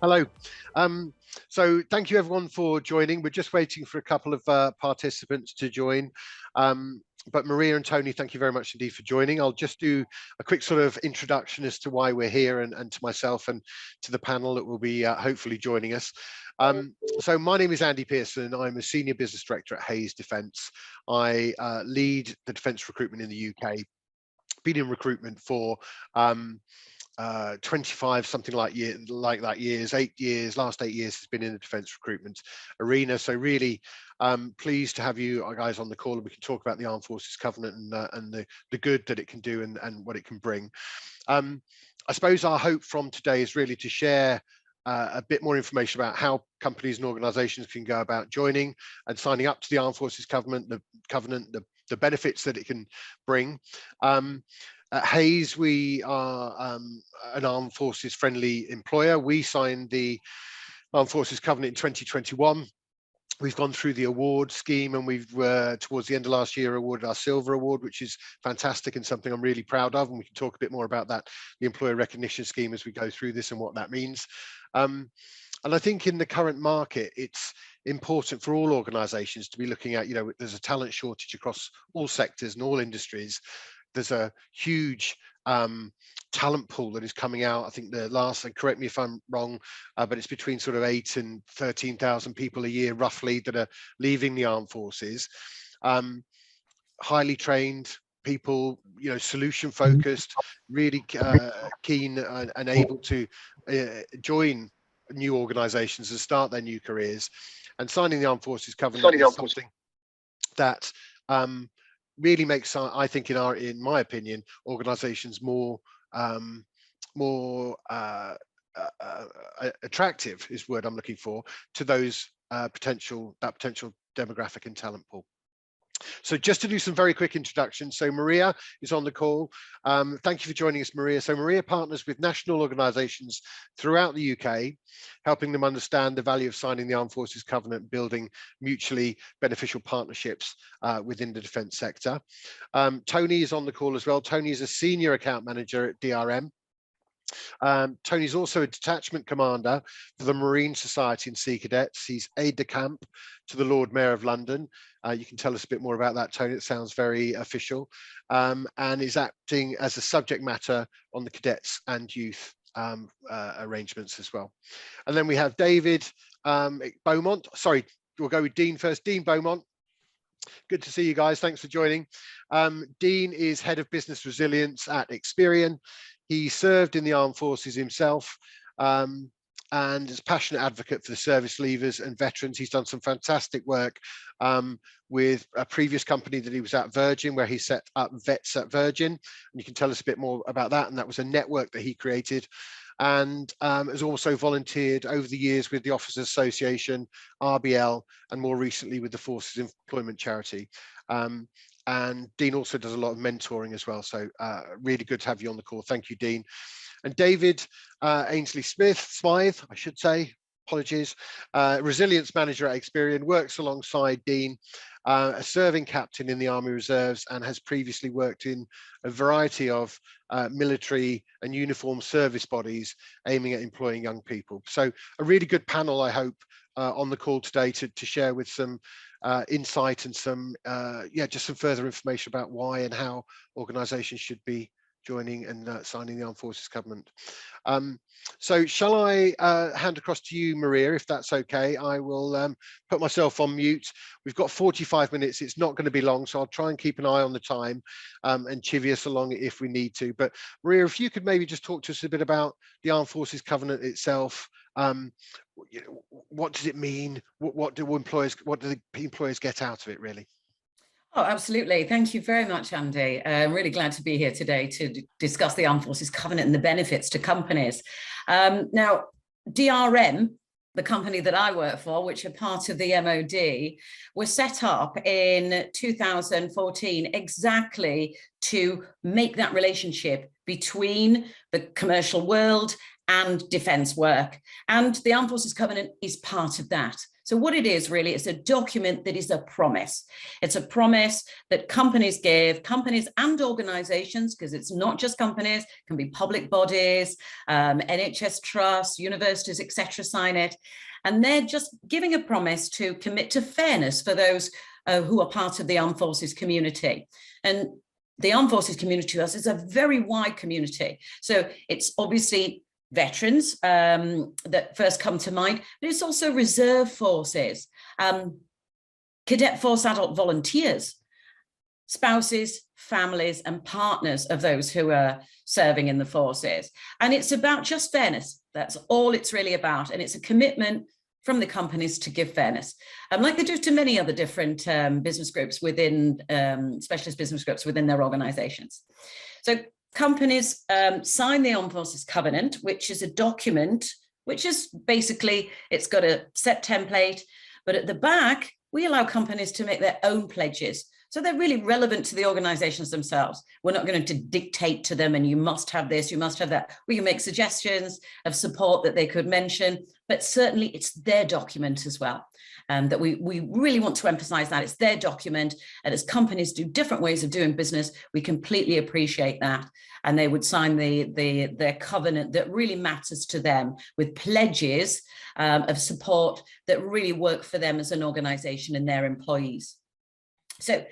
Hello. So thank you everyone for joining. We're just waiting for a couple of participants to join. But Maria and Tony, thank you very much indeed for joining. I'll just do a quick sort of introduction as to why we're here and to myself and to the panel that will be hopefully joining us. So my name is Andy Pearson. I'm a Senior Business Director at Hayes Defence. I lead the defence recruitment in the UK. Been in recruitment for 25 something like that years, 8 years, last 8 years has been in the defence recruitment arena. So really pleased to have you guys on the call, and we can talk about the Armed Forces Covenant and the good that it can do and what it can bring. I suppose our hope from today is really to share a bit more information about how companies and organisations can go about joining and signing up to the Armed Forces Covenant, the benefits that it can bring. At Hayes, we are an Armed Forces friendly employer. We signed the Armed Forces Covenant in 2021. We've gone through the award scheme, and we've towards the end of last year awarded our Silver Award, which is fantastic and something I'm really proud of. And we can talk a bit more about that, the employer recognition scheme, as we go through this and what that means. And I think in the current market, it's important for all organisations to be looking at, there's a talent shortage across all sectors and all industries. There's a huge talent pool that is coming out. I think the last, and correct me if I'm wrong, but it's between sort of 8,000 and 13,000 people a year roughly that are leaving the armed forces. Highly trained people, solution focused, really keen and able to join new organisations and start their new careers. And signing the Armed Forces Covenant is something that really makes, I think, in my opinion, organisations more attractive is the word I'm looking for, to those potential demographic and talent pool. So just to do some very quick introductions. So Maria is on the call. Thank you for joining us, Maria. So Maria partners with national organisations throughout the UK, helping them understand the value of signing the Armed Forces Covenant, building mutually beneficial partnerships within the defence sector. Tony is on the call as well. Tony is a senior account manager at DRM. Tony's also a detachment commander for the Marine Society and Sea Cadets. He's aide-de-camp to the Lord Mayor of London. You can tell us a bit more about that, Tony. It sounds very official, and is acting as a subject matter on the cadets and youth arrangements as well. And then we have David Beaumont. Sorry, we'll go with Dean first. Dean Beaumont. Good to see you guys. Thanks for joining. Dean is Head of Business Resilience at Experian. He served in the armed forces himself and is a passionate advocate for the service leavers and veterans. He's done some fantastic work with a previous company that he was at, Virgin, where he set up Vets at Virgin. And you can tell us a bit more about that. And that was a network that he created, and has also volunteered over the years with the Officers Association, RBL, and more recently with the Forces Employment Charity. And Dean also does a lot of mentoring as well. So really good to have you on the call. Thank you, Dean. And David Aynsley-Smyth, I should say, apologies, resilience manager at Experian, works alongside Dean, a serving captain in the Army Reserves, and has previously worked in a variety of military and uniformed service bodies aiming at employing young people. So a really good panel, I hope, on the call today to share with some insight and some just some further information about why and how organisations should be joining and signing the Armed Forces Covenant. So shall I hand across to you, Maria, if that's okay? I will put myself on mute. We've got 45 minutes. It's not going to be long, so I'll try and keep an eye on the time and chivvy us along if we need to. But Maria, if you could maybe just talk to us a bit about the Armed Forces Covenant itself. What does it mean? What do the employers get out of it, really? Oh, absolutely. Thank you very much, Andy. I'm really glad to be here today to discuss the Armed Forces Covenant and the benefits to companies. Now, DRM, the company that I work for, which are part of the MOD, was set up in 2014 exactly to make that relationship between the commercial world and defence work. And the Armed Forces Covenant is part of that. So what it is really, it's a document that is a promise. It's a promise that companies give, companies and organizations, because it's not just companies, it can be public bodies, NHS trusts, universities, etc. sign it. And they're just giving a promise to commit to fairness for those who are part of the armed forces community. And the armed forces community to us is a very wide community. So it's obviously veterans that first come to mind, but it's also reserve forces, cadet force adult volunteers, spouses, families, and partners of those who are serving in the forces. And it's about just fairness. That's all it's really about. And it's a commitment from the companies to give fairness, like they do to many other different business groups within, specialist business groups within their organizations. So companies sign the Armed Forces Covenant, which is a document, which is basically, it's got a set template, but at the back, we allow companies to make their own pledges. So they're really relevant to the organizations themselves. We're not going to dictate to them, and you must have this, you must have that. We can make suggestions of support that they could mention, but certainly it's their document as well. That we really want to emphasize that it's their document, and as companies do different ways of doing business, we completely appreciate that. And they would sign their covenant that really matters to them, with pledges of support that really work for them as an organization and their employees. So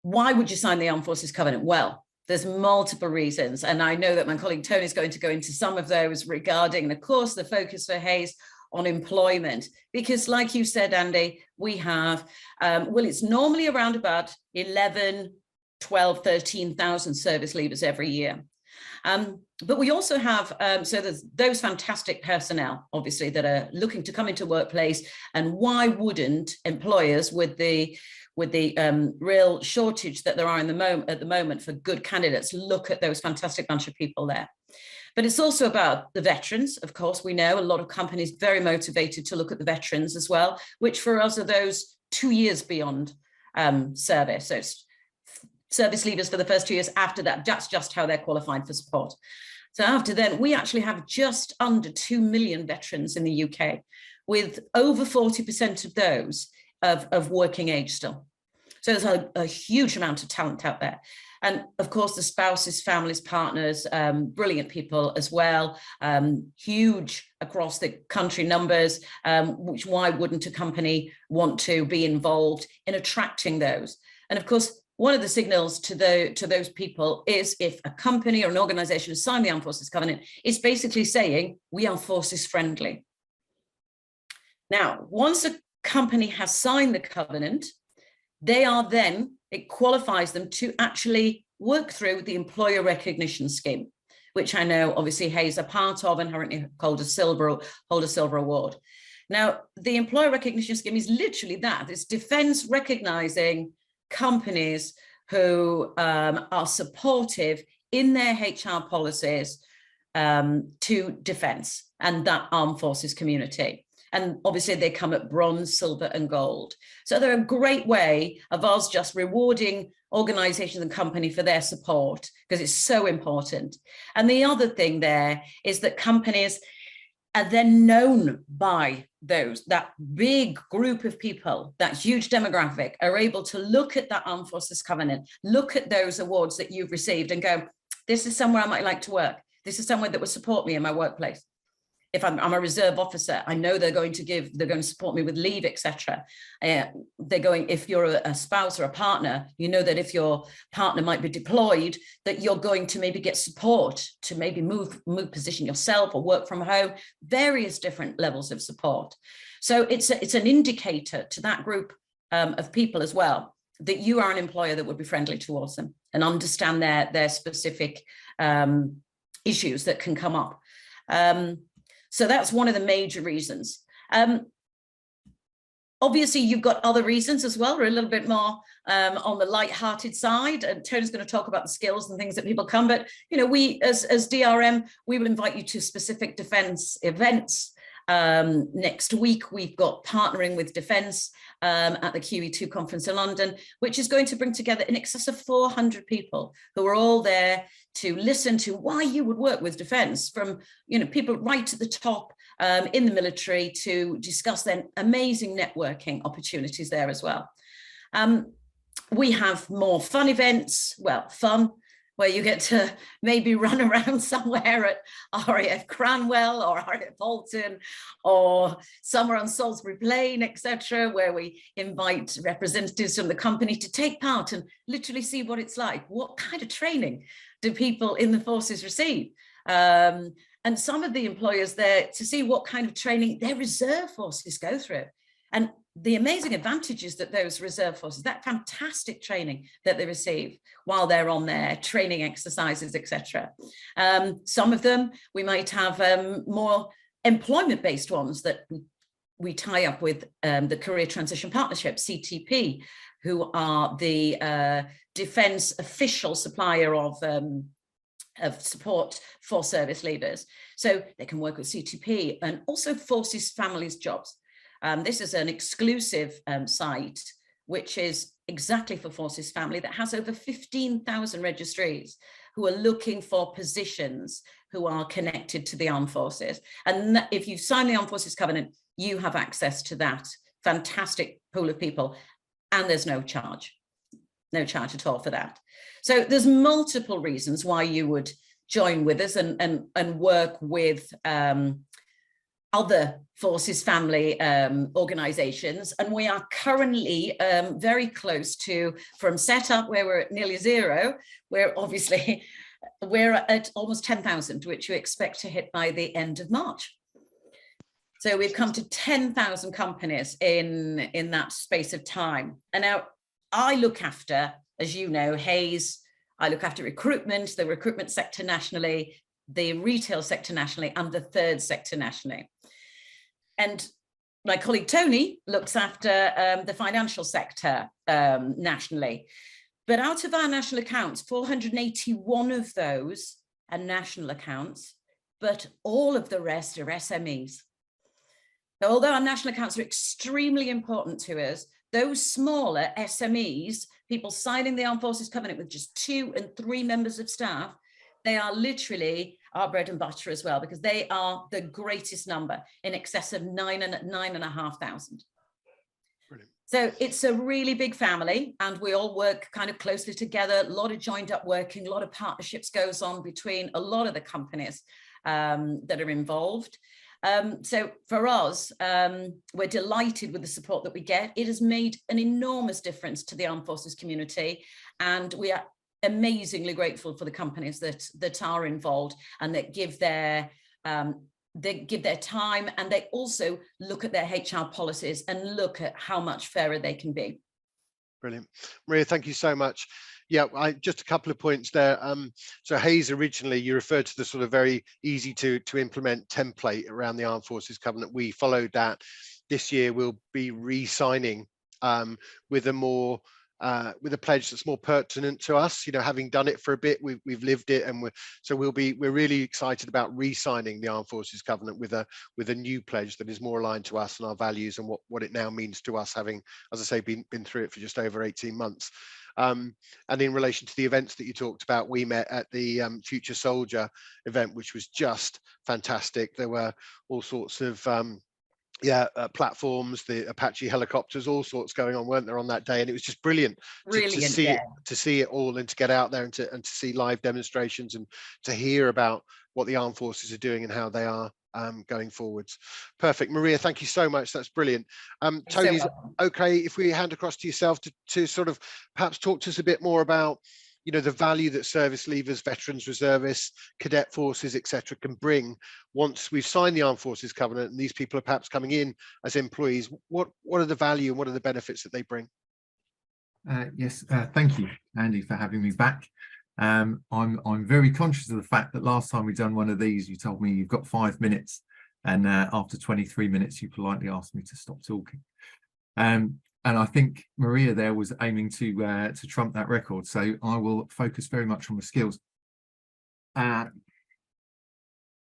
why would you sign the Armed Forces Covenant? Well, there's multiple reasons. And I know that my colleague Tony is going to go into some of those regarding, of course, the focus for Hays on employment. Because like you said, Andy, we have, well, it's normally around about 11, 12, 13,000 service leavers every year. But we also have, so there's those fantastic personnel, obviously, that are looking to come into workplace. And why wouldn't employers, with the real shortage that there are at the moment for good candidates, look at those fantastic bunch of people there? But it's also about the veterans. Of course, we know a lot of companies very motivated to look at the veterans as well, which for us are those 2 years beyond service. So it's service leavers for the first 2 years. After that, that's just how they're qualified for support. So after then, we actually have just under 2 million veterans in the UK, with over 40% of those of working age still. So there's a huge amount of talent out there. And of course, the spouses, families, partners, brilliant people as well, huge across the country numbers, which why wouldn't a company want to be involved in attracting those? And of course, one of the signals to those people is if a company or an organization has signed the Armed Forces Covenant, it's basically saying we are forces friendly. Now, once a company has signed the covenant, they are then, it qualifies them to actually work through the employer recognition scheme, which I know obviously Hays are part of and currently hold a silver award. Now, the employer recognition scheme is literally that. It's defence recognising companies who are supportive in their HR policies to defence and that armed forces community. And obviously they come at bronze, silver and gold. So they're a great way of us just rewarding organizations and company for their support, because it's so important. And the other thing there is that companies are then known by that big group of people, that huge demographic, are able to look at that Armed Forces Covenant, look at those awards that you've received and go, this is somewhere I might like to work. This is somewhere that will support me in my workplace. If I'm a reserve officer, I know they're going to support me with leave, etc. If you're a spouse or a partner, you know that if your partner might be deployed, that you're going to maybe get support to maybe move position yourself or work from home, various different levels of support. So it's an indicator to that group of people as well, that you are an employer that would be friendly towards them and understand their specific issues that can come up. So that's one of the major reasons. Obviously, you've got other reasons as well. We're a little bit more on the light-hearted side. And Tony's going to talk about the skills and things that people come. But, you know, we as DRM, we will invite you to specific defence events Next week, we've got Partnering with Defence at the QE2 conference in London, which is going to bring together in excess of 400 people who are all there to listen to why you would work with defence, from people right at the top in the military, to discuss then amazing networking opportunities there as well. We have more fun events, where you get to maybe run around somewhere at RAF Cranwell or RAF Halton or somewhere on Salisbury Plain, etc., where we invite representatives from the company to take part and literally see what it's like. What kind of training do people in the forces receive? And some of the employers there, to see what kind of training their reserve forces go through. And the amazing advantages that those reserve forces, that fantastic training that they receive while they're on their training exercises, etc. Some of them, we might have more employment-based ones that we tie up with the Career Transition Partnership, CTP, who are the defence official supplier of support for service leavers. So they can work with CTP and also Forces Families Jobs. This is an exclusive site, which is exactly for Forces Family, that has over 15,000 registries who are looking for positions who are connected to the armed forces. And if you sign the Armed Forces Covenant, you have access to that fantastic pool of people, and there's no charge at all for that. So there's multiple reasons why you would join with us and work with other Forces Family organisations, and we are currently very close to, from setup where we're at nearly zero, we're at almost 10,000, which we expect to hit by the end of March. So we've come to 10,000 companies in that space of time. And now I look after, as you know, Hayes, I look after recruitment, the recruitment sector nationally, the retail sector nationally, and the third sector nationally. And my colleague Tony looks after the financial sector nationally. But out of our national accounts, 481 of those are national accounts, but all of the rest are SMEs. Now, although our national accounts are extremely important to us, those smaller SMEs, people signing the Armed Forces Covenant with just 2 and 3 members of staff, they are literally our bread and butter as well, because they are the greatest number, in excess of 9,500. Brilliant. So it's a really big family, and we all work kind of closely together. A lot of joined up working, a lot of partnerships goes on between a lot of the companies that are involved. So for us, we're delighted with the support that we get. It has made an enormous difference to the armed forces community, and we are amazingly grateful for the companies that are involved and that give their time, and they also look at their HR policies and look at how much fairer they can be. Brilliant. Maria, thank you so much. Yeah, just a couple of points there. So Hayes, originally you referred to the sort of very easy to implement template around the Armed Forces Covenant. We followed that. This year we'll be re-signing with a more with a pledge that's more pertinent to us. Having done it for a bit, we've lived it, and we're really excited about re-signing the Armed Forces Covenant with a new pledge that is more aligned to us and our values and what it now means to us, having, as I say, been through it for just over 18 months. And in relation to the events that you talked about, we met at the Future Soldier event, which was just fantastic. There were all sorts of platforms, the Apache helicopters, all sorts going on, weren't there, on that day? And it was just brilliant to see it all, and to get out there and to see live demonstrations and to hear about what the armed forces are doing and how they are going forwards. Perfect. Maria, thank you so much. That's brilliant. Tony's okay if we hand across to yourself to sort of perhaps talk to us a bit more about the value that service leavers, veterans, reservists, cadet forces, etc., can bring once we've signed the Armed Forces Covenant and these people are perhaps coming in as employees. What are the value and what are the benefits that they bring? Yes, thank you, Andy, for having me back. I'm very conscious of the fact that last time we've done one of these, you told me you've got 5 minutes, and after 23 minutes, you politely asked me to stop talking. And I think Maria there was aiming to trump that record. So I will focus very much on the skills.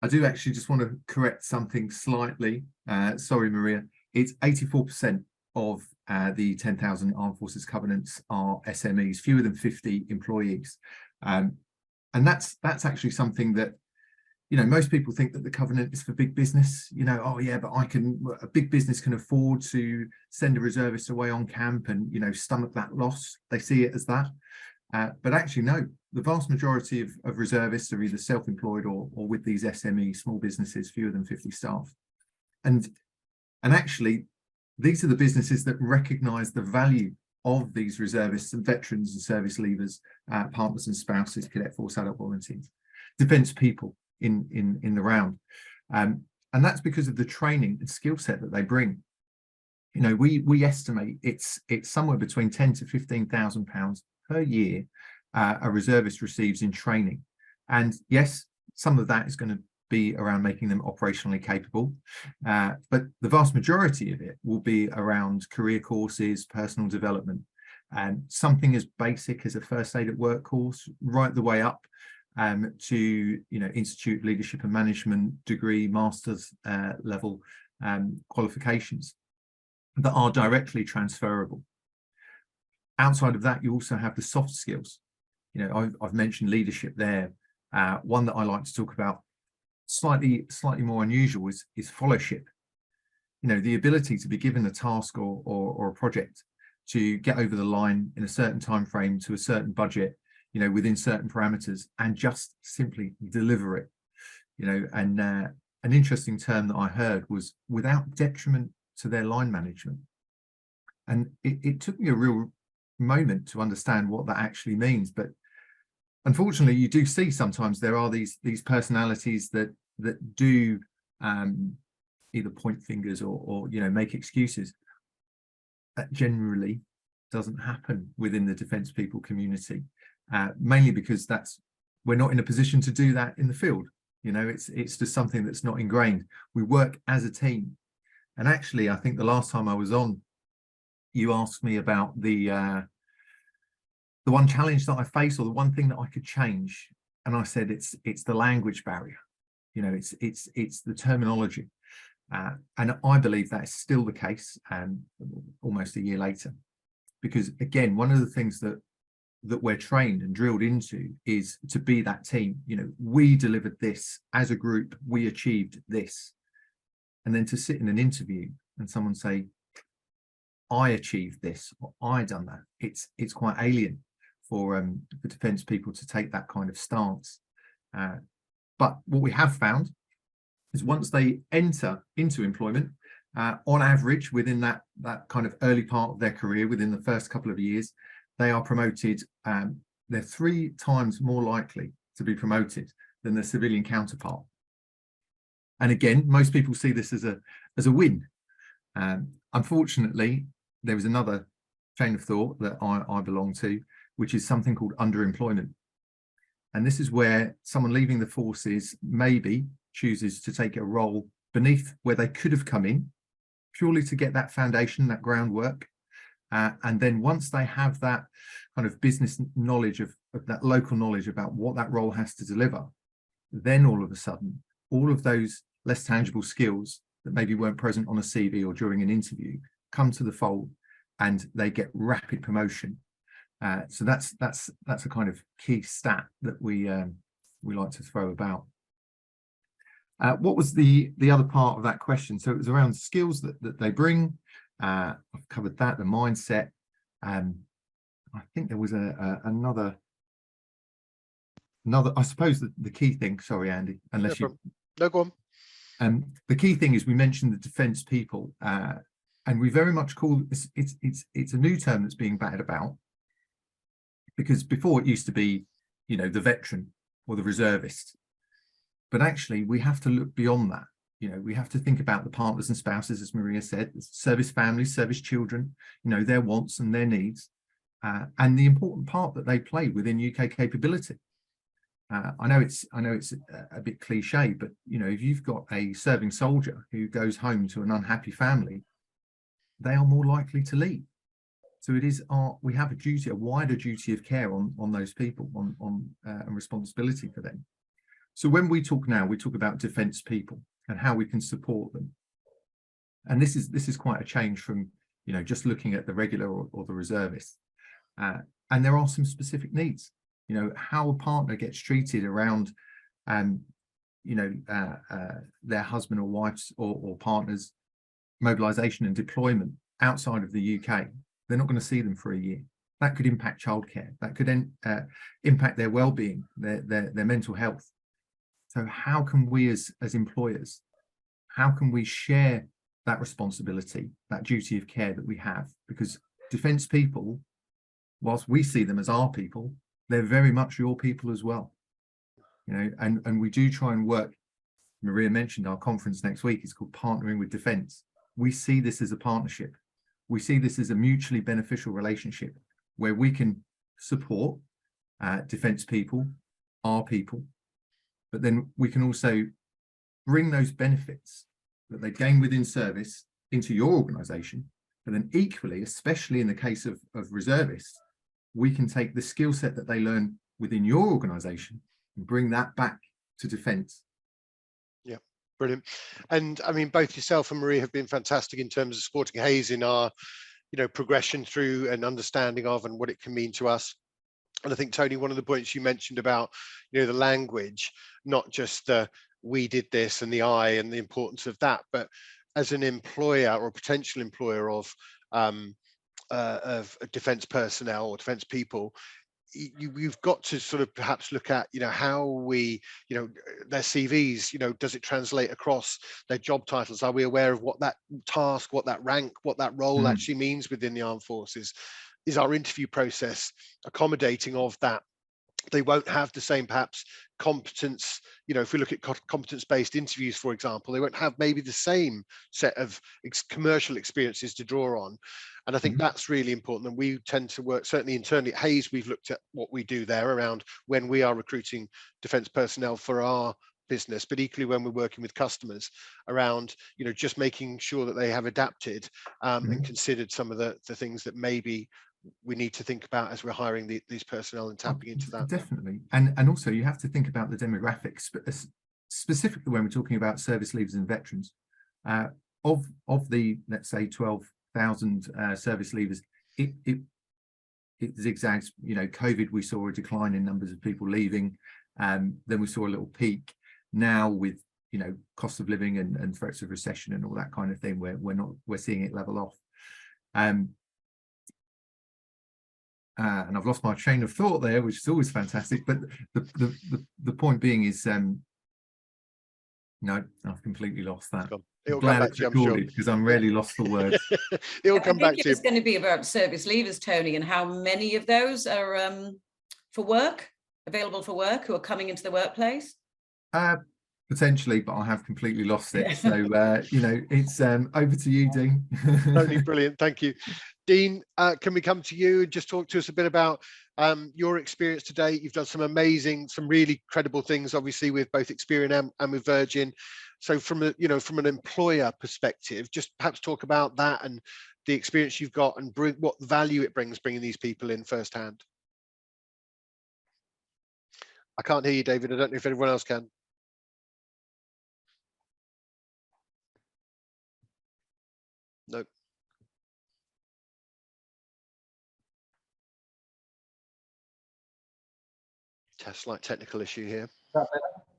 I do actually just want to correct something slightly. Sorry, Maria. It's 84% of the 10,000 Armed Forces Covenants are SMEs, fewer than 50 employees. And that's actually something that, you know, most people think that the covenant is for big business. You know, oh yeah, but a big business can afford to send a reservist away on camp and, you know, stomach that loss. They see it as that. But actually, no, the vast majority of reservists are either self-employed or with these SME small businesses, fewer than 50 staff. And actually, these are the businesses that recognise the value of these reservists and veterans and service leavers, partners and spouses, cadet force adult volunteers, defence people in the round. And that's because of the training and skill set that they bring. You know, we estimate it's somewhere between £10,000 to £15,000 per year a reservist receives in training. And yes, some of that is going to be around making them operationally capable, but the vast majority of it will be around career courses, personal development, and something as basic as a first aid at work course, right the way up to, you know, Institute of Leadership and Management degree, master's level qualifications that are directly transferable. Outside of that, you also have the soft skills. You know, I've mentioned leadership there. One that I like to talk about, slightly more unusual, is fellowship. You know, the ability to be given a task or a project to get over the line in a certain time frame to a certain budget, you know, within certain parameters, and just simply deliver it. You know, and an interesting term that I heard was without detriment to their line management. And it took me a real moment to understand what that actually means. But unfortunately, you do see sometimes there are these personalities that do either point fingers or you know, make excuses. That generally doesn't happen within the defence people community, mainly because we're not in a position to do that in the field. You know, it's just something that's not ingrained. We work as a team. And actually, I think the last time I was on, you asked me about the one challenge that I face, or the one thing that I could change, and I said it's the language barrier. You know, it's the terminology, and I believe that is still the case, almost a year later, because again, one of the things that we're trained and drilled into is to be that team. You know, we delivered this as a group, we achieved this, and then to sit in an interview and someone say, I achieved this, or I done that, it's quite alien for defence people to take that kind of stance. But what we have found is once they enter into employment, on average, within that kind of early part of their career, within the first couple of years, they are promoted. They're 3 times more likely to be promoted than their civilian counterpart. And again, most people see this as a win. Unfortunately, there is another chain of thought that I belong to, which is something called underemployment. And this is where someone leaving the forces maybe chooses to take a role beneath where they could have come in, purely to get that foundation, that groundwork. And then once they have that kind of business knowledge of that local knowledge about what that role has to deliver, then all of a sudden, all of those less tangible skills that maybe weren't present on a CV or during an interview come to the fold, and they get rapid promotion. So that's a kind of key stat that we like to throw about. What was the other part of that question? So it was around skills that they bring. I've covered that, the mindset. I think there was another. I suppose the key thing. Sorry, Andy, unless no, go on. The key thing is we mentioned the defence people, and we very much call it's a new term that's being batted about, because before it used to be, you know, the veteran or the reservist, but actually we have to look beyond that. You know, we have to think about the partners and spouses, as Maria said, service families, service children, you know, their wants and their needs, and the important part that they play within UK capability. I know it's a bit cliche, but you know, if you've got a serving soldier who goes home to an unhappy family, they are more likely to leave. So it is we have a duty, a wider duty of care on those people, and responsibility for them. So when we talk now, we talk about defence people and how we can support them. And this is quite a change from, you know, just looking at the regular or the reservists. And there are some specific needs, you know, how a partner gets treated around, you know, their husband or wife's or partner's mobilisation and deployment outside of the UK. They're not going to see them for a year. That could impact childcare. That could impact their well-being, their mental health. So how can we as employers, how can we share that responsibility, that duty of care that we have? Because defence people, whilst we see them as our people, they're very much your people as well. You know, and we do try and work. Maria mentioned our conference next week is called Partnering with Defence. We see this as a partnership. We see this as a mutually beneficial relationship where we can support defence people, our people, but then we can also bring those benefits that they gain within service into your organisation. But then equally, especially in the case of reservists, we can take the skill set that they learn within your organisation and bring that back to defence. Yeah, brilliant. And I mean, both yourself and Marie have been fantastic in terms of supporting Hayes in our, you know, progression through and understanding of and what it can mean to us. And I think, Tony, one of the points you mentioned about, you know, the language, not just the we did this and the I and the importance of that, but as an employer or potential employer of defence personnel or defence people, you've got to sort of perhaps look at, you know, how we, you know, their CVs, you know, does it translate across their job titles? Are we aware of what that task, what that rank, what that role actually means within the armed forces? Is our interview process accommodating of that? They won't have the same perhaps competence, you know, if we look at competence-based interviews, for example, they won't have maybe the same set of commercial experiences to draw on. And I think that's really important. And we tend to work, certainly internally at Hayes, we've looked at what we do there around when we are recruiting defence personnel for our business, but equally when we're working with customers around, you know, just making sure that they have adapted and considered some of the things that maybe we need to think about as we're hiring these personnel and tapping into that. Definitely. And also you have to think about the demographics, but specifically when we're talking about service leavers and veterans, of the, let's say, 12,000 service leavers, it zigzags. You know, COVID, we saw a decline in numbers of people leaving, then we saw a little peak. Now with, you know, cost of living and threats of recession and all that kind of thing, we're seeing it level off. And I've lost my train of thought there, which is always fantastic. But the point being is, no, I've completely lost that. It'll come back to you, I'm sure, because I'm really lost for words. It'll come back to you. I think it's going to be about service leavers, Tony, and how many of those are for work, available for work, who are coming into the workplace. Potentially, but I have completely lost it. So, you know, it's over to you, Dean. Totally brilliant. Thank you. Dean, can we come to you and just talk to us a bit about your experience today? You've done some amazing, some really credible things, obviously, with both Experian and with Virgin. So from a, you know, from an employer perspective, just perhaps talk about that and the experience you've got and bring what value it brings bringing these people in firsthand. I can't hear you, David. I don't know if everyone else can. Nope. Slight technical issue here.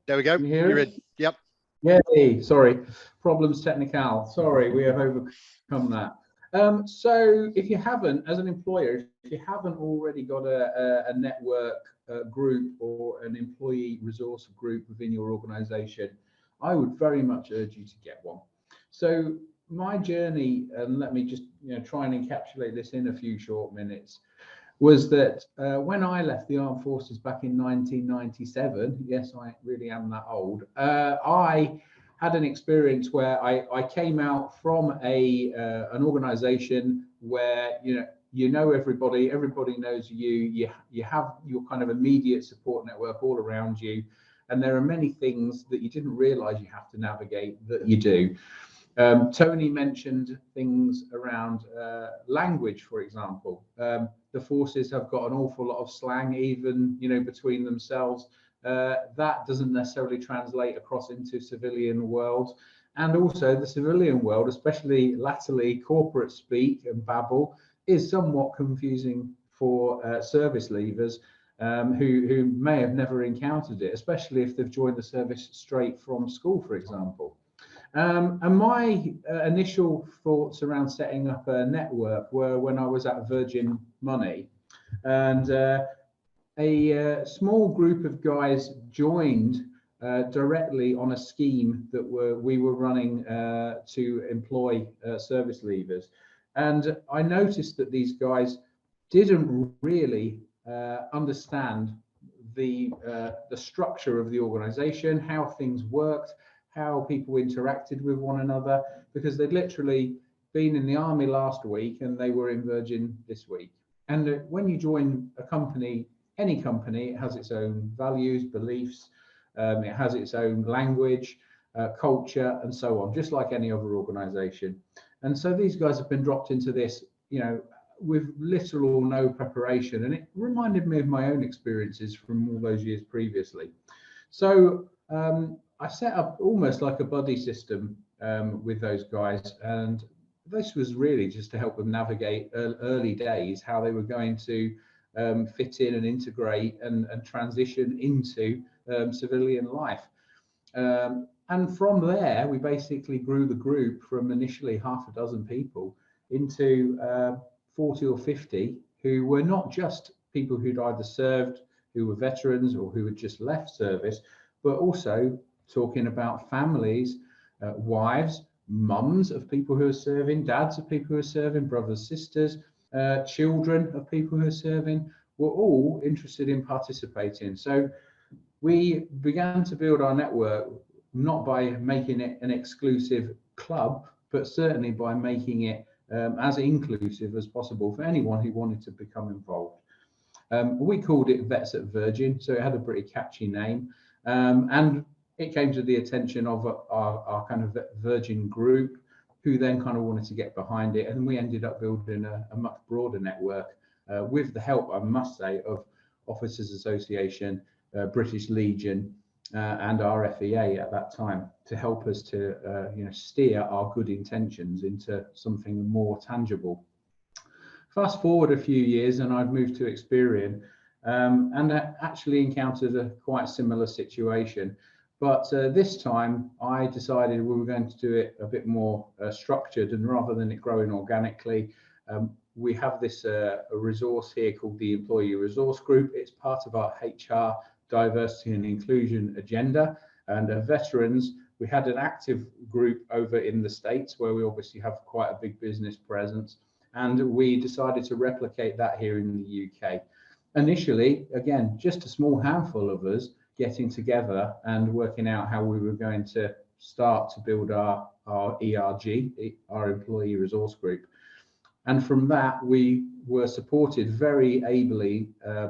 There we go. You're in. Yep. Yay, sorry. Problems technical. Sorry, we have overcome that. So if you haven't, as an employer, if you haven't already got a network group or an employee resource group within your organization, I would very much urge you to get one. So my journey, and let me just try and encapsulate this in a few short minutes, was that when I left the armed forces back in 1997, yes, I really am that old, I had an experience where I came out from an organization where you know everybody knows you have your kind of immediate support network all around you, and there are many things that you didn't realize you have to navigate that you do. Tony mentioned things around language, for example. The forces have got an awful lot of slang, even between themselves. that doesn't necessarily translate across into civilian world. And also the civilian world, especially latterly corporate speak and babble, is somewhat confusing for service leavers who may have never encountered it, especially if they've joined the service straight from school, for example. And my initial thoughts around setting up a network were when I was at Virgin Money, and a small group of guys joined directly on a scheme that we were running to employ service leavers. And I noticed that these guys didn't really understand the structure of the organization, how things worked, how people interacted with one another, because they'd literally been in the army last week and they were in Virgin this week. And when you join a company, any company, it has its own values, beliefs, it has its own language, culture, and so on, just like any other organization. And so these guys have been dropped into this, you know, with little or no preparation. And it reminded me of my own experiences from all those years previously. So I set up almost like a buddy system with those guys. And this was really just to help them navigate early days, how they were going to fit in and integrate and transition into civilian life. And from there, we basically grew the group from initially half a dozen people into 40 or 50 who were not just people who'd either served, who were veterans or who had just left service, but also talking about families, wives, mums of people who are serving, dads of people who are serving, brothers, sisters, children of people who are serving, were all interested in participating. So we began to build our network not by making it an exclusive club, but certainly by making it as inclusive as possible for anyone who wanted to become involved. We called it Vets at Virgin, so it had a pretty catchy name, and it came to the attention of our kind of Virgin group, who then kind of wanted to get behind it, and we ended up building a much broader network with the help, I must say, of Officers Association, British Legion, and our FEA at that time, to help us to steer our good intentions into something more tangible. Fast forward a few years and I've moved to Experian, and actually encountered a quite similar situation. But this time I decided we were going to do it a bit more structured, and rather than it growing organically, we have this a resource here called the Employee Resource Group. It's part of our HR diversity and inclusion agenda. And veterans, we had an active group over in the States where we obviously have quite a big business presence. And we decided to replicate that here in the UK. Initially, again, just a small handful of us getting together and working out how we were going to start to build our ERG, our Employee Resource Group. And from that, we were supported very ably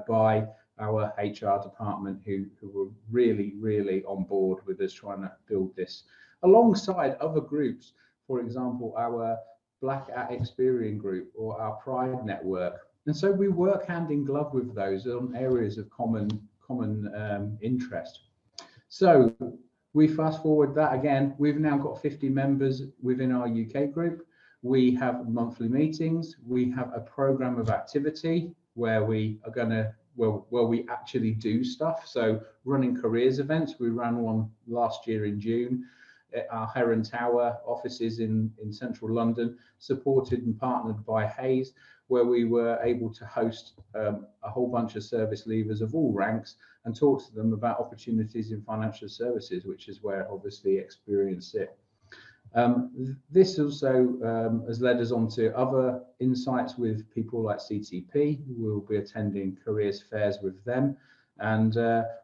by our HR department, who were really, really on board with us trying to build this, alongside other groups. For example, our Black at Experian group or our Pride network. And so we work hand in glove with those on areas of common interest. So we fast forward that again, we've now got 50 members within our UK group. We have monthly meetings. We have a program of activity where we are going to, where we actually do stuff. So running careers events, we ran one last year in June at our Heron Tower offices in central London, supported and partnered by Hayes, where we were able to host a whole bunch of service leavers of all ranks and talk to them about opportunities in financial services, which is where obviously Experian sit. This also has led us on to other insights with people like CTP. We'll be attending careers fairs with them. And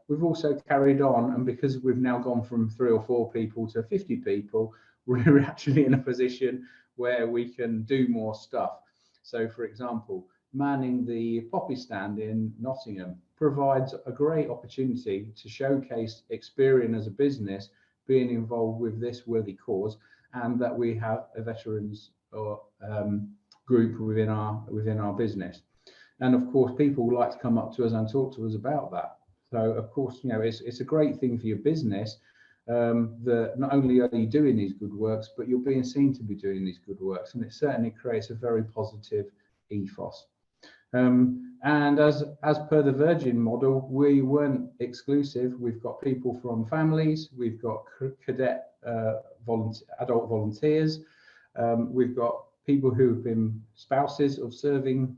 we've also carried on, and because we've now gone from 3 or 4 people to 50 people, we're actually in a position where we can do more stuff. So, for example, manning the poppy stand in Nottingham provides a great opportunity to showcase Experian as a business being involved with this worthy cause, and that we have a veterans or group within our business. And of course, people like to come up to us and talk to us about that. So of course, you know, it's a great thing for your business, that not only are you doing these good works, but you're being seen to be doing these good works, and it certainly creates a very positive ethos. And as per the Virgin model, we weren't exclusive. We've got people from families, we've got cadet adult volunteers, we've got people who've been spouses of serving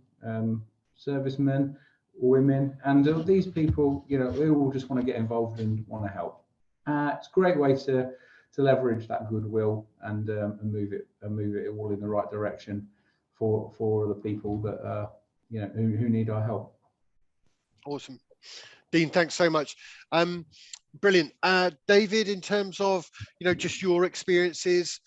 servicemen, women, and these people, you know, they all just want to get involved and want to help. It's a great way to leverage that goodwill and move it all in the right direction for the people that you know, who need our help. Awesome. Dean, thanks so much. Brilliant. David, in terms of, you know, just your experiences,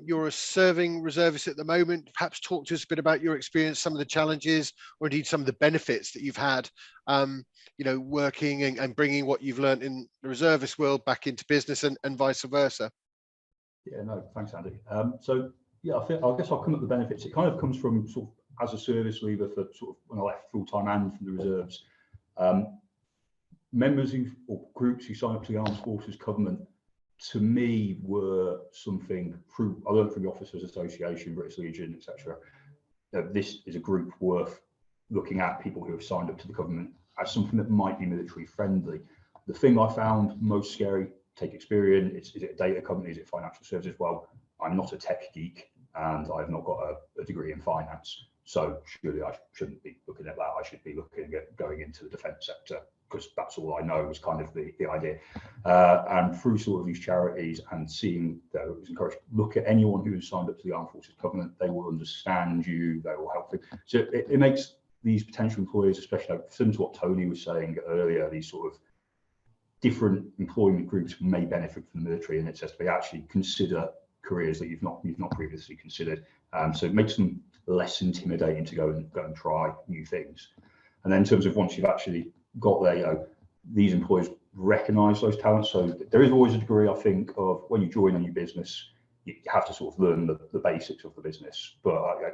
you're a serving reservist at the moment. Perhaps talk to us a bit about your experience, some of the challenges, or indeed some of the benefits that you've had, you know, working and bringing what you've learned in the reservist world back into business and vice versa. Yeah, no, thanks, Andy. So yeah, I guess I'll come up with the benefits. It kind of comes from sort of as a service leaver for sort of when I left full time and from the reserves. Members or groups who sign up to the Armed Forces Covenant, to me, were something through I learned from the Officers Association, British Legion, etc. This is a group worth looking at, people who have signed up to the Covenant, as something that might be military friendly. The thing I found most scary, take Experian, is it a data company, is it financial services? Well, I'm not a tech geek and I've not got a degree in finance. So surely I shouldn't be looking at that. I should be looking at going into the defence sector, because that's all I know was kind of the idea. And through sort of these charities and seeing that it was encouraged, look at anyone who has signed up to the Armed Forces Covenant, they will understand you, they will help you. So it makes these potential employees, especially similar to what Tony was saying earlier, these sort of different employment groups may benefit from the military, and it says they actually consider careers that you've not previously considered. So it makes them less intimidating to go and try new things. And then in terms of once you've actually got there, you know, these employers recognise those talents. So there is always a degree, I think, of when you join a new business, you have to sort of learn the basics of the business. But I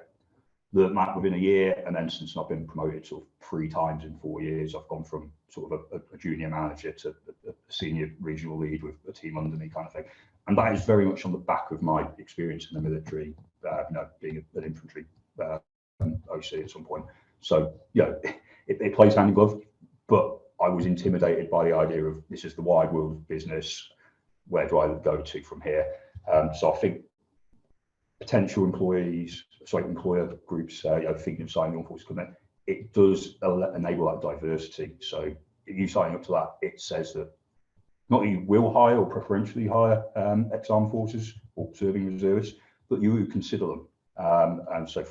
learned that within a year, and then since I've been promoted sort of 3 times in 4 years, I've gone from sort of a junior manager to a senior regional lead with a team under me, kind of thing. And that is very much on the back of my experience in the military, you know, being an infantry OC at some point. So, you know, it plays hand in glove, but I was intimidated by the idea of this is the wide world of business. Where do I go to from here? So I think potential employer groups, you know, thinking of signing on Forces Covenant, it does enable that diversity. So if you sign up to that, it says that not that you will hire or preferentially hire ex-armed forces or serving reservists, but you would consider them. And so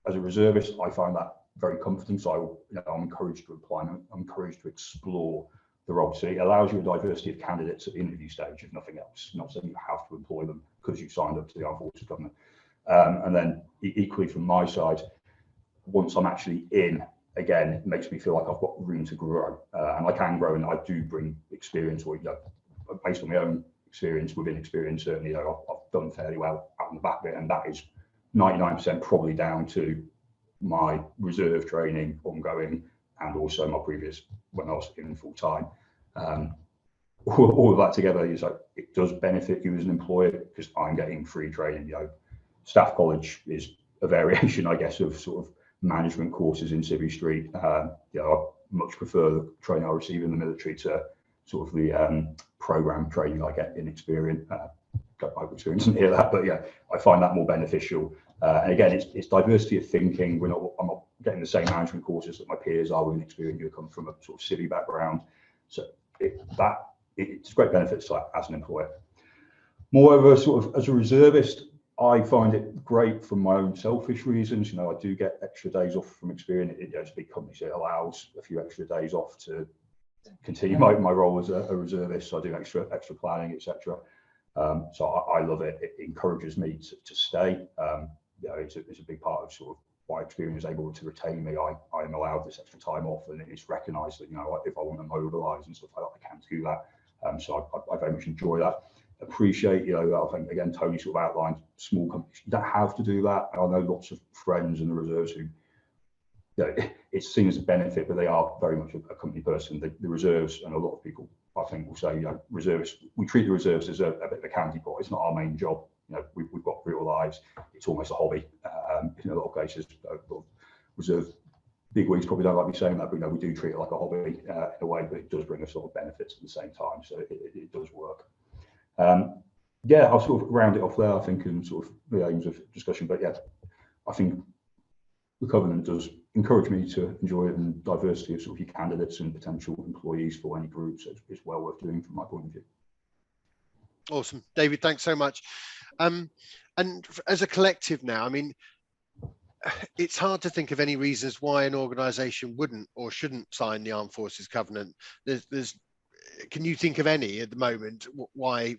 as a reservist, I find that very comforting. So I'm encouraged to apply, and I'm encouraged to explore the role. So it allows you a diversity of candidates at the interview stage, if nothing else. Not saying you have to employ them because you signed up to the Armed Forces Covenant. And then equally from my side, once I'm actually in, again, it makes me feel like I've got room to grow, and I can grow, and I do bring experience, or, you know, based on my own experience within Experian, certainly, you know, I've done fairly well out in the back bit, and that is 99% probably down to my reserve training ongoing, and also my previous when I was in full time. All of that together is like, it does benefit you as an employer because I'm getting free training. You know, staff college is a variation, I guess, of sort of management courses in Civvy Street. You know, I much prefer the training I receive in the military to sort of the program training I get in Experian. Got my experience in here that, but yeah, I find that more beneficial. And again, it's diversity of thinking. I'm not getting the same management courses that my peers are within Experian who come from a sort of civvy background. So it's great benefits as an employer. Moreover, sort of as a reservist, I find it great from my own selfish reasons. You know, I do get extra days off from Experian. It's a big company, so it allows a few extra days off to continue my role as a reservist. So I do extra planning, etc. So I love it. It encourages me to stay. You know, it's a big part of sort of why Experian is able to retain me. I am allowed this extra time off, and it's recognised that, you know, if I want to mobilise and stuff like that, I can do that. So I very much enjoy that. Appreciate, you know, I think again Tony sort of outlined small companies. You don't have to do that. I know lots of friends in the reserves who it's seen as a benefit, but they are very much a company person. The reserves, and a lot of people I think will say, reserves, we treat the reserves as a bit of a candy pot. It's not our main job. We've got real lives. It's almost a hobby in a lot of cases. Reserve bigwigs probably don't like me saying that, but we do treat it like a hobby in a way, but it does bring us sort of benefits at the same time. So it does work. Yeah, I'll sort of round it off there, I think, and sort of the aims of discussion. But yeah, I think the covenant does encourage me to enjoy it, and diversity of sort of your candidates and potential employees for any groups is well worth doing from my point of view. Awesome, David, thanks so much. And as a collective now, I mean, it's hard to think of any reasons why an organisation wouldn't or shouldn't sign the Armed Forces Covenant. Can you think of any at the moment why?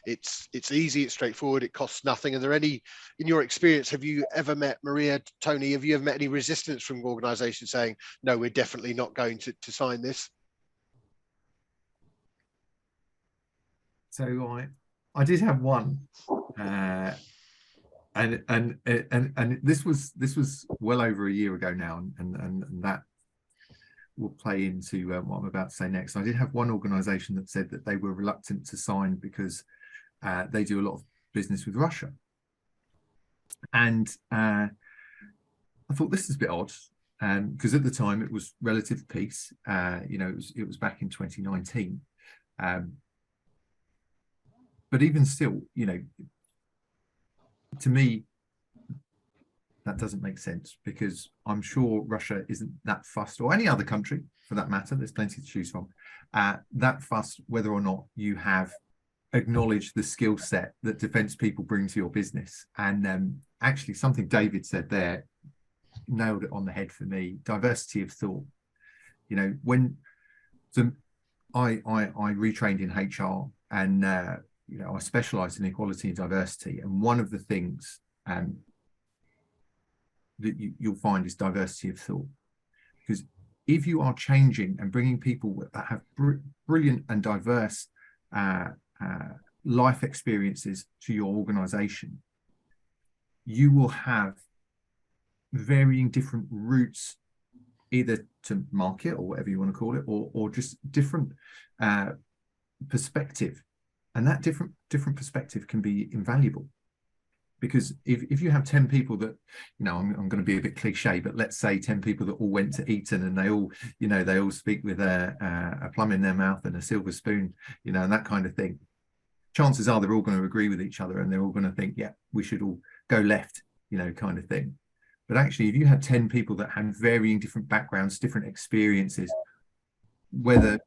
It's easy, it's straightforward, it costs nothing. Are there any, in your experience, have you ever met, Maria, Tony, have you ever met any resistance from organisations saying, no, we're definitely not going to sign this? So I did have one, and this was well over a year ago now, and that will play into what I'm about to say next. I did have one organisation that said that they were reluctant to sign because they do a lot of business with Russia, and I thought this is a bit odd, because at the time it was relative peace. It was back in 2019, but even still, to me, that doesn't make sense, because I'm sure Russia isn't that fussed, or any other country for that matter, there's plenty to choose from, that fussed whether or not you have acknowledged the skill set that defence people bring to your business. And actually something David said there nailed it on the head for me: diversity of thought. I retrained in HR, and I specialised in equality and diversity, and one of the things that you'll find is diversity of thought. Because if you are changing and bringing people that have brilliant and diverse life experiences to your organisation, you will have varying different routes, either to market or whatever you want to call it, or just different perspective. And that different perspective can be invaluable. Because if you have 10 people that, I'm going to be a bit cliche, but let's say 10 people that all went to Eton, and they all speak with a plum in their mouth and a silver spoon, and that kind of thing, chances are they're all going to agree with each other, and they're all going to think, yeah, we should all go left, kind of thing. But actually, if you have 10 people that have varying different backgrounds, different experiences, whether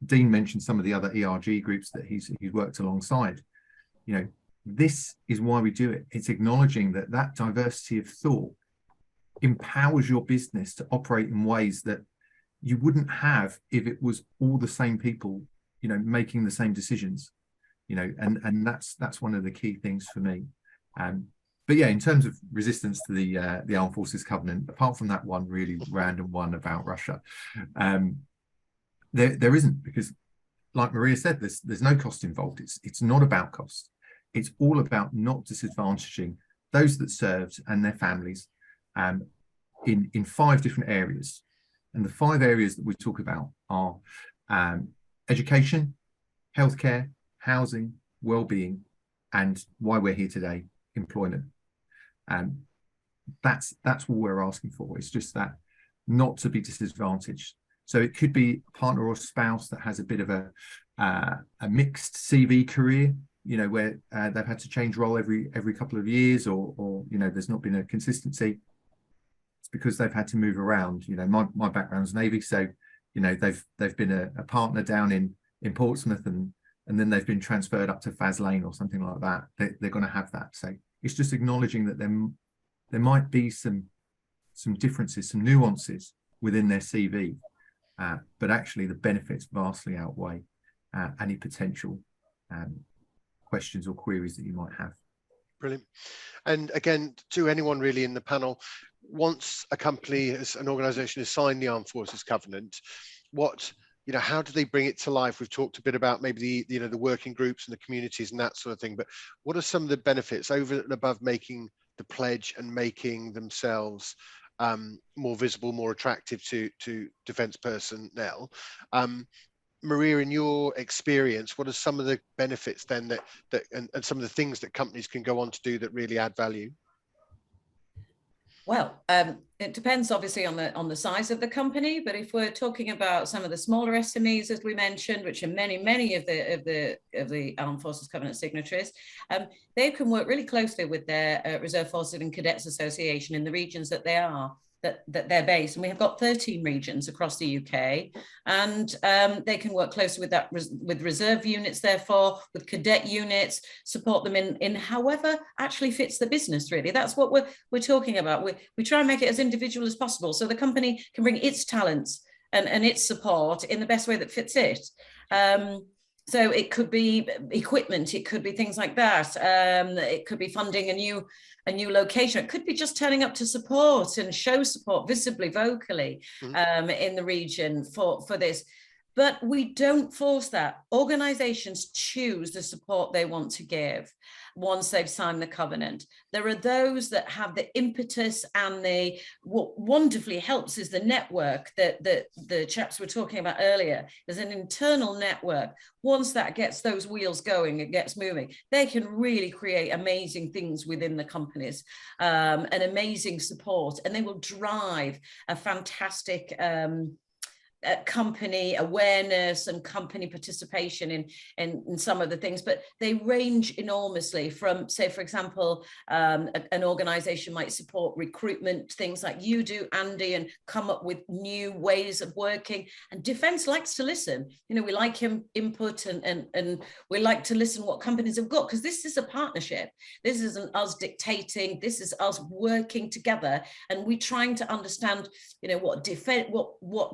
Dean mentioned some of the other ERG groups that he's worked alongside, this is why we do it. It's acknowledging that diversity of thought empowers your business to operate in ways that you wouldn't have if it was all the same people, making the same decisions, and that's one of the key things for me. But yeah, in terms of resistance to the Armed Forces Covenant, apart from that one really random one about Russia, there isn't, because like Maria said, there's no cost involved. It's not about cost. It's all about not disadvantaging those that served and their families in 5 different areas. And the 5 areas that we talk about are education, healthcare, housing, well-being, and why we're here today, employment. That's what we're asking for. It's just that not to be disadvantaged. So it could be a partner or spouse that has a bit of a mixed CV career, where they've had to change role every couple of years, or there's not been a consistency. It's because they've had to move around. My background's Navy, so they've been a partner down in Portsmouth, and then they've been transferred up to Faslane or something like that. They're going to have that. So it's just acknowledging that there might be some differences, some nuances within their CV, but actually the benefits vastly outweigh any potential questions or queries that you might have. Brilliant. And again, to anyone really in the panel, once a company, as an organisation, has signed the Armed Forces Covenant, how do they bring it to life? We've talked a bit about maybe the working groups and the communities and that sort of thing, but what are some of the benefits over and above making the pledge and making themselves more visible, more attractive to defence personnel. Maria, in your experience, what are some of the benefits then and some of the things that companies can go on to do that really add value? Well, it depends obviously on the size of the company, but if we're talking about some of the smaller SMEs, as we mentioned, which are many of the Armed Forces Covenant signatories, they can work really closely with their Reserve Forces and Cadets Association in the regions that they're based, and we have got 13 regions across the UK, and they can work closely with reserve units, therefore with cadet units, support them in however actually fits the business. Really, that's what we're talking about. We try and make it as individual as possible, so the company can bring its talents and its support in the best way that fits it. So it could be equipment, it could be things like that. It could be funding a new location. It could be just turning up to support and show support visibly, vocally in the region for this. But we don't force that. Organisations choose the support they want to give once they've signed the covenant. There are those that have the impetus, and what wonderfully helps is the network that the chaps were talking about earlier. There's an internal network. Once that gets those wheels going, it gets moving, they can really create amazing things within the companies, and amazing support, and they will drive a fantastic company awareness and company participation in some of the things. But they range enormously from, say, for example, an organization might support recruitment, things like you do, Andy, and come up with new ways of working. And defense likes to listen. You know, we like input, and we like to listen what companies have got, because this is a partnership. This isn't us dictating, this is us working together, and we trying to understand, you know, what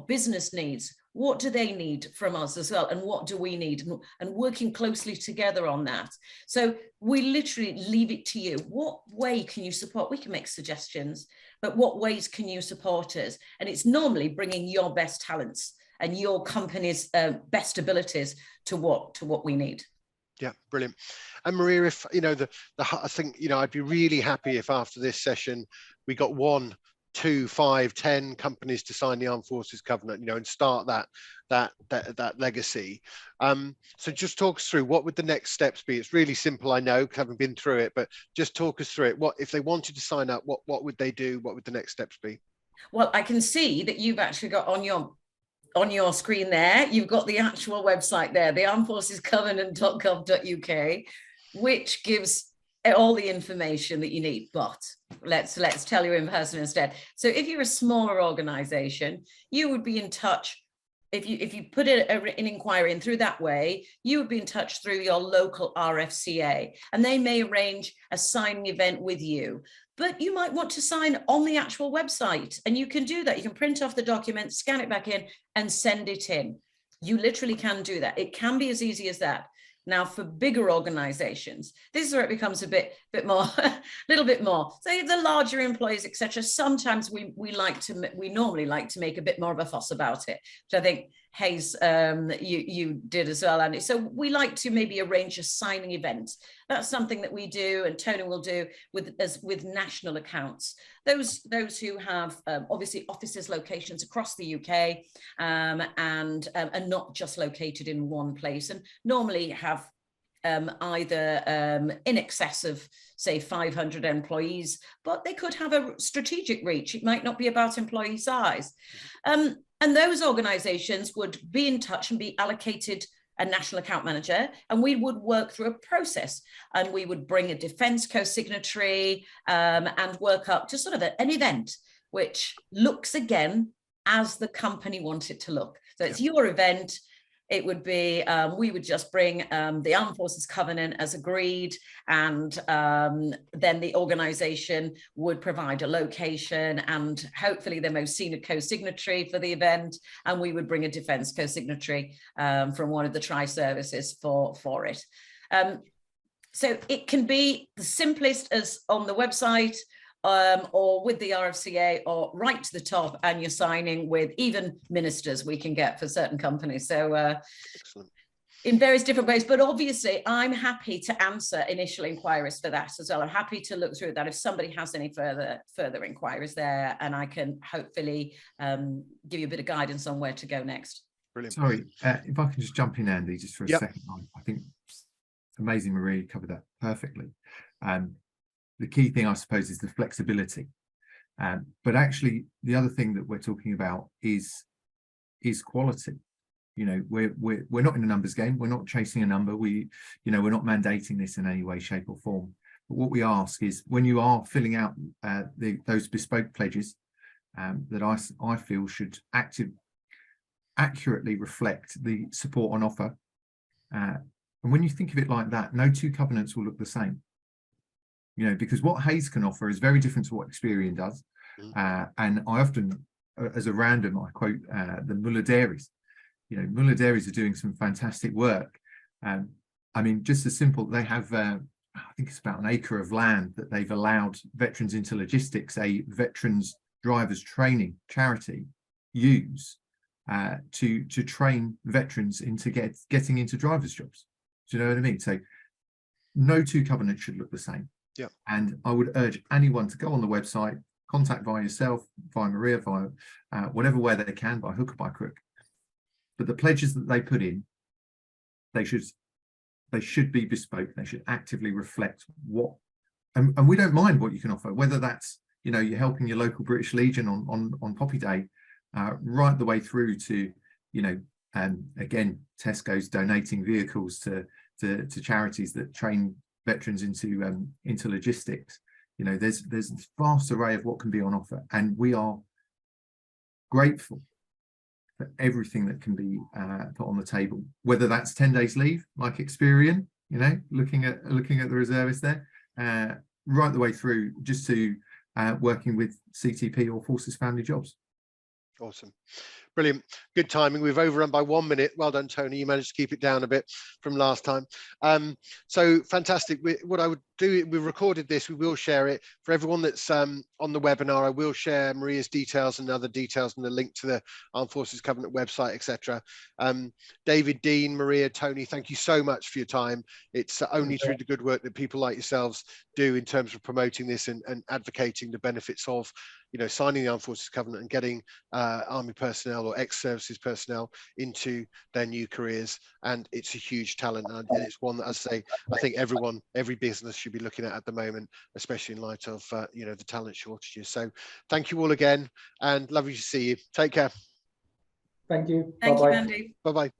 business needs, what do they need from us as well, and what do we need, and working closely together on that. So we literally leave it to you. What way can you support? We can make suggestions, but what ways can you support us? And it's normally bringing your best talents and your company's best abilities to what we need. Yeah, brilliant. And Maria, if you know I think, you know, I'd be really happy if after this session we got 1, 2, 5, 10 companies to sign the Armed Forces Covenant, you know, and start that legacy. So just talk us through, what would the next steps be? It's really simple, I know, having been through it, but just talk us through it. What if they wanted to sign up? What would they do? What would the next steps be? Well, I can see that you've actually got on your screen there, you've got the actual website there, the armedforcescovenant.gov.uk, which gives all the information that you need. But let's tell you in person instead. So if you're a smaller organization, you would be in touch. If you put an inquiry in through that way, you would be in touch through your local RFCA, and they may arrange a signing event with you. But you might want to sign on the actual website, and you can do that. You can print off the document, scan it back in, and send it in. You literally can do that. It can be as easy as that. Now, for bigger organizations, this is where it becomes a bit more, a little bit more. So the larger employees, etc. Sometimes we normally like to make a bit more of a fuss about it, which I think Hayes, you did as well, Andy. So we like to maybe arrange a signing event. That's something that we do, and Tony will do with national accounts. Those who have obviously offices, locations across the UK, and are not just located in one place, and normally have either in excess of, say, 500 employees, but they could have a strategic reach. It might not be about employee size. And those organizations would be in touch and be allocated a national account manager, and we would work through a process, and we would bring a defence co-signatory and work up to sort of an event which looks again as the company wants it to look. So it's your event. It would be, we would just bring the Armed Forces Covenant as agreed, and then the organisation would provide a location and hopefully the most senior co-signatory for the event, and we would bring a defence co-signatory from one of the tri-services for it. So it can be the simplest as on the website, or with the RFCA, or right to the top, and you're signing with even ministers we can get for certain companies. So Excellent. in various different ways, but obviously I'm happy to answer initial inquiries for that as well. I'm happy to look through that if somebody has any further inquiries there, and I can hopefully give you a bit of guidance on where to go next. Brilliant. Sorry, if I can just jump in, Andy, just for a second. I think amazing, Maria covered that perfectly. The key thing, I suppose, is the flexibility. But actually, the other thing that we're talking about is quality. You know, we're not in a numbers game. We're not chasing a number. We're not mandating this in any way, shape, or form. But what we ask is, when you are filling out those bespoke pledges, that I feel should accurately reflect the support on offer. And when you think of it like that, no two covenants will look the same. You know, because what Hayes can offer is very different to what Experian does. And I often, as a random, I quote the Muller Dairies. You know, Muller Dairies are doing some fantastic work. I mean, just as simple, they have, I think it's about an acre of land that they've allowed Veterans into Logistics, a veterans drivers training charity, use to train veterans into getting into drivers' jobs. Do you know what I mean? So no two covenants should look the same. Yeah. And I would urge anyone to go on the website, contact via yourself, via Maria, via whatever way they can, by hook or by crook. But the pledges that they put in, they should be bespoke. They should actively reflect what, and we don't mind what you can offer, whether that's, you know, you're helping your local British Legion on Poppy Day, right the way through to, you know, again, Tesco's donating vehicles to charities that train veterans into logistics. You know, there's a vast array of what can be on offer, and we are grateful for everything that can be put on the table, whether that's 10 days leave like Experian, you know, looking at the reservists there, right the way through just to working with CTP or Forces Family Jobs. Awesome. Brilliant. Good timing. We've overrun by 1 minute. Well done, Tony. You managed to keep it down a bit from last time. So fantastic. What I would do, we recorded this, we will share it for everyone that's on the webinar. I will share Maria's details and other details and the link to the Armed Forces Covenant website, etc. David, Dean, Maria, Tony, thank you so much for your time. It's only through the good work that people like yourselves do in terms of promoting this and advocating the benefits of, you know, signing the Armed Forces Covenant and getting Army personnel or ex-services personnel into their new careers. And it's a huge talent, and it's one that, as I say, I think every business should be looking at the moment, especially in light of you know, the talent shortages. So thank you all again, and lovely to see you. Take care. Thank you. Thank you, Bye-bye. Andy. Bye bye.